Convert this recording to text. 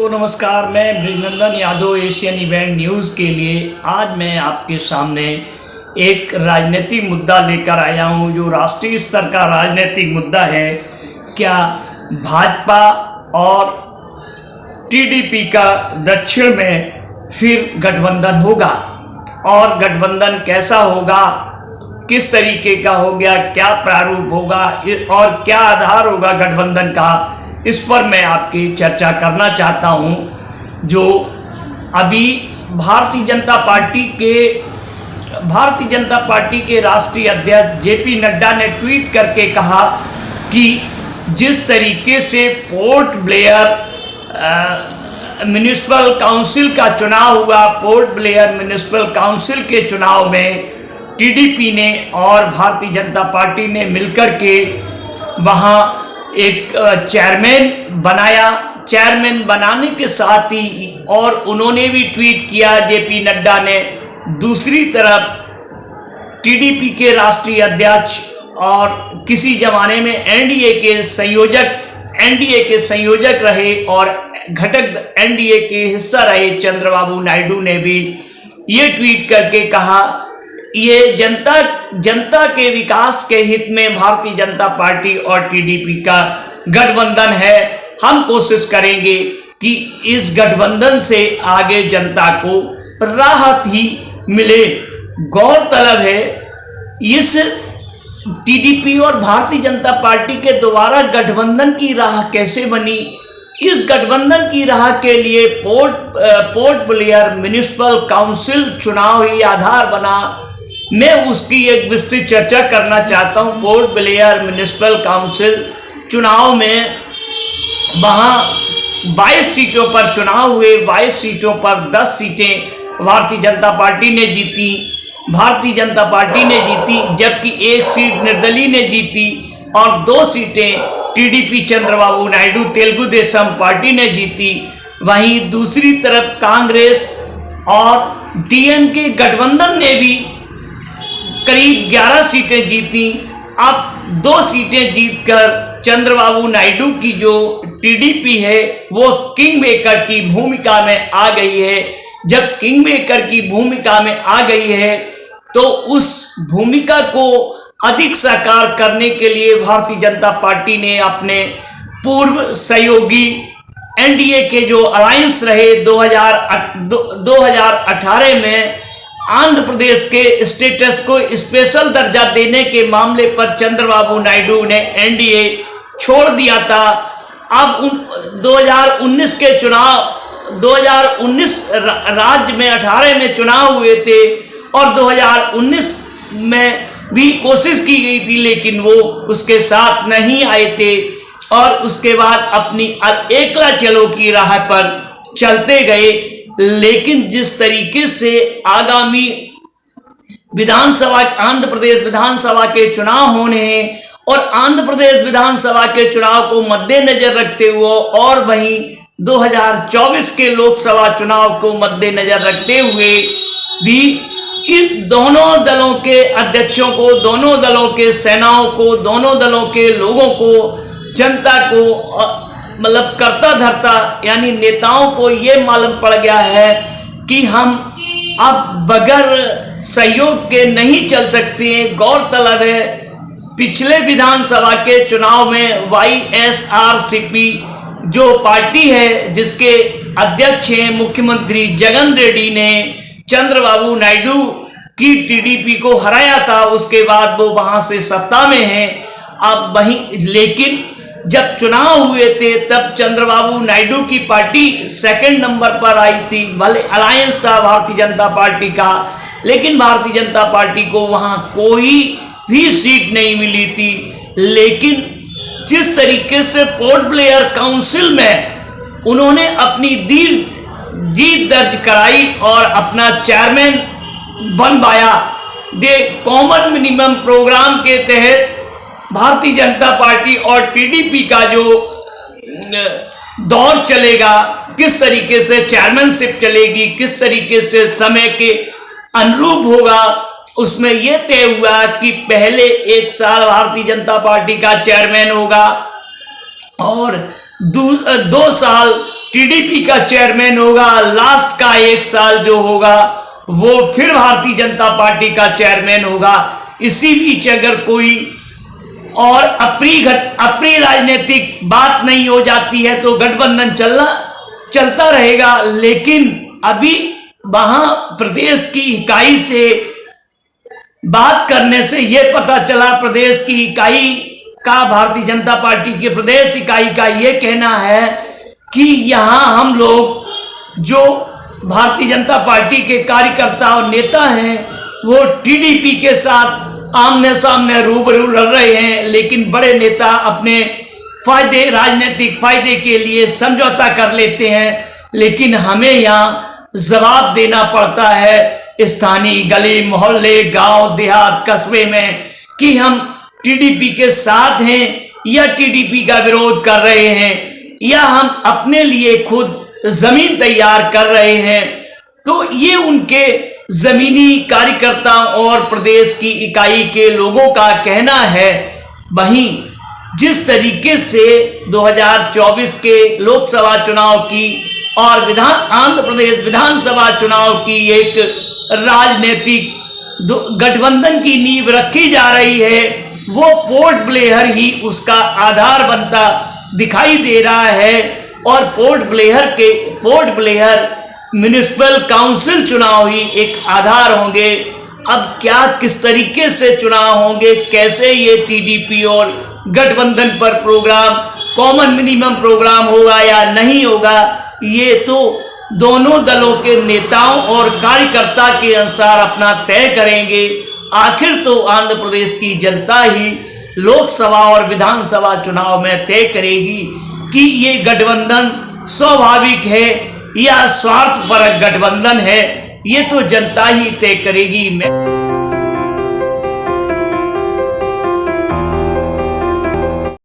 तो नमस्कार, मैं Brijnandan Yadav Asian event news के लिए आज मैं आपके सामने एक राजनीतिक मुद्दा लेकर आया हूं, जो राष्ट्रीय स्तर का राजनीतिक मुद्दा है। क्या भाजपा और टीडीपी का दक्षिण में फिर गठबंधन होगा और गठबंधन कैसा होगा, किस तरीके का हो गया, क्या प्रारूप होगा और क्या आधार होगा गठबंधन का, इस पर मैं आपकी चर्चा करना चाहता हूं। जो अभी भारतीय जनता पार्टी के राष्ट्रीय अध्यक्ष जेपी नड्डा ने ट्वीट करके कहा कि जिस तरीके से पोर्ट ब्लेयर म्युनिसिपल काउंसिल का चुनाव हुआ, पोर्ट ब्लेयर म्युनिसिपल काउंसिल के चुनाव में टीडीपी ने और भारतीय जनता पार्टी ने मिलकर के वहाँ एक चेयरमैन बनाया। चेयरमैन बनाने के साथ ही और उन्होंने भी ट्वीट किया जेपी नड्डा ने। दूसरी तरफ टीडीपी के राष्ट्रीय अध्यक्ष और किसी जमाने में एनडीए के संयोजक रहे और घटक एनडीए के हिस्सा रहे चंद्रबाबू नायडू ने भी ये ट्वीट करके कहा, ये जनता के विकास के हित में भारतीय जनता पार्टी और टीडीपी का गठबंधन है। हम कोशिश करेंगे कि इस गठबंधन से आगे जनता को राहत ही मिले। गौरतलब है, इस टीडीपी और भारतीय जनता पार्टी के दोबारा गठबंधन की राह कैसे बनी। इस गठबंधन की राह के लिए पोर्ट ब्लेयर म्युनिसिपल काउंसिल चुनाव ही आधार बना। मैं उसकी एक विस्तृत चर्चा करना चाहता हूँ। पोर्ट ब्लेयर म्युनिसिपल काउंसिल चुनाव में वहाँ 22 सीटों पर चुनाव हुए। 22 सीटों पर 10 सीटें भारतीय जनता पार्टी ने जीती, जबकि एक सीट निर्दलीय ने जीती और 2 सीटें टीडीपी चंद्रबाबू नायडू तेलुगु देशम पार्टी ने जीती। वहीं दूसरी तरफ कांग्रेस और डीएमके गठबंधन ने भी करीब 11 सीटें जीती। अब 2 सीटें जीतकर चंद्रबाबू नायडू की जो टीडीपी है वो किंग मेकर की भूमिका में आ गई है। जब किंग मेकर की भूमिका में आ गई है तो उस भूमिका को अधिक साकार करने के लिए भारतीय जनता पार्टी ने अपने पूर्व सहयोगी एनडीए के जो अलायंस रहे 2018 में आंध्र प्रदेश के स्टेटस को स्पेशल दर्जा देने के मामले पर चंद्रबाबू नायडू ने एनडीए छोड़ दिया था। अब 2019 राज्य में 18 में चुनाव हुए थे और 2019 में भी कोशिश की गई थी, लेकिन वो उसके साथ नहीं आए थे और उसके बाद अपनी एकला चलो की राह पर चलते गए। लेकिन जिस तरीके से आगामी आंध्र प्रदेश विधानसभा के चुनाव होने हैं और आंध्र प्रदेश विधानसभा के चुनाव को मद्देनजर रखते हुए और वहीं 2024 के लोकसभा चुनाव को मद्देनजर रखते हुए भी इन दोनों दलों के अध्यक्षों को, दोनों दलों के सेनाओं को, दोनों दलों के लोगों को, जनता को, मतलब करता धरता यानी नेताओं को ये मालूम पड़ गया है कि हम अब बगैर सहयोग के नहीं चल सकते हैं। गौरतलब है, पिछले विधानसभा के चुनाव में वाईएसआरसीपी जो पार्टी है जिसके अध्यक्ष हैं मुख्यमंत्री जगन रेड्डी ने चंद्रबाबू नायडू की टीडीपी को हराया था। उसके बाद वो वहां से सत्ता में हैं। अब वहीं लेकिन जब चुनाव हुए थे तब चंद्रबाबू नायडू की पार्टी 2nd नंबर पर आई थी। भले अलायंस था भारतीय जनता पार्टी का, लेकिन भारतीय जनता पार्टी को वहां कोई भी सीट नहीं मिली थी। लेकिन जिस तरीके से पोर्ट ब्लेयर काउंसिल में उन्होंने अपनी जीत दर्ज कराई और अपना चेयरमैन बन पाया, कॉमन मिनिमम प्रोग्राम के तहत भारतीय जनता पार्टी और टीडीपी का जो दौर चलेगा, किस तरीके से चेयरमैनशिप चलेगी, किस तरीके से समय के अनुरूप होगा, उसमें यह तय हुआ कि पहले 1 साल भारतीय जनता पार्टी का चेयरमैन होगा और 2 साल टीडीपी का चेयरमैन होगा, लास्ट का 1 साल जो होगा वो फिर भारतीय जनता पार्टी का चेयरमैन होगा। इसी बीच अगर कोई और अप्रिय राजनीतिक बात नहीं हो जाती है तो गठबंधन चलता रहेगा। लेकिन अभी वहां प्रदेश की इकाई से बात करने से यह पता चला, प्रदेश की इकाई का, भारतीय जनता पार्टी के प्रदेश इकाई का यह कहना है कि यहां हम लोग जो भारतीय जनता पार्टी के कार्यकर्ता और नेता हैं वो टीडीपी के साथ आमने सामने रूबरू लड़ रहे हैं, लेकिन बड़े नेता अपने फायदे, राजनीतिक फायदे के लिए समझौता कर लेते हैं। लेकिन हमें यहाँ जवाब देना पड़ता है स्थानीय गली मोहल्ले, गांव देहात, कस्बे में कि हम टीडीपी के साथ हैं या टीडीपी का विरोध कर रहे हैं या हम अपने लिए खुद जमीन तैयार कर रहे हैं। तो ये उनके जमीनी कार्यकर्ताओं और प्रदेश की इकाई के लोगों का कहना है। वहीं जिस तरीके से 2024 के लोकसभा चुनाव की और आंध्र प्रदेश विधानसभा चुनाव की एक राजनीतिक गठबंधन की नींव रखी जा रही है, वो पोर्ट ब्लेयर ही उसका आधार बनता दिखाई दे रहा है। और पोर्ट ब्लेयर म्युनिसिपल काउंसिल चुनाव ही एक आधार होंगे। अब क्या किस तरीके से चुनाव होंगे, कैसे ये टीडीपी और गठबंधन पर प्रोग्राम, कॉमन मिनिमम प्रोग्राम होगा या नहीं होगा, ये तो दोनों दलों के नेताओं और कार्यकर्ता के अनुसार अपना तय करेंगे। आखिर तो आंध्र प्रदेश की जनता ही लोकसभा और विधानसभा चुनाव में तय करेगी कि ये गठबंधन स्वाभाविक है या स्वार्थपरक गठबंधन है। ये तो जनता ही तय करेगी।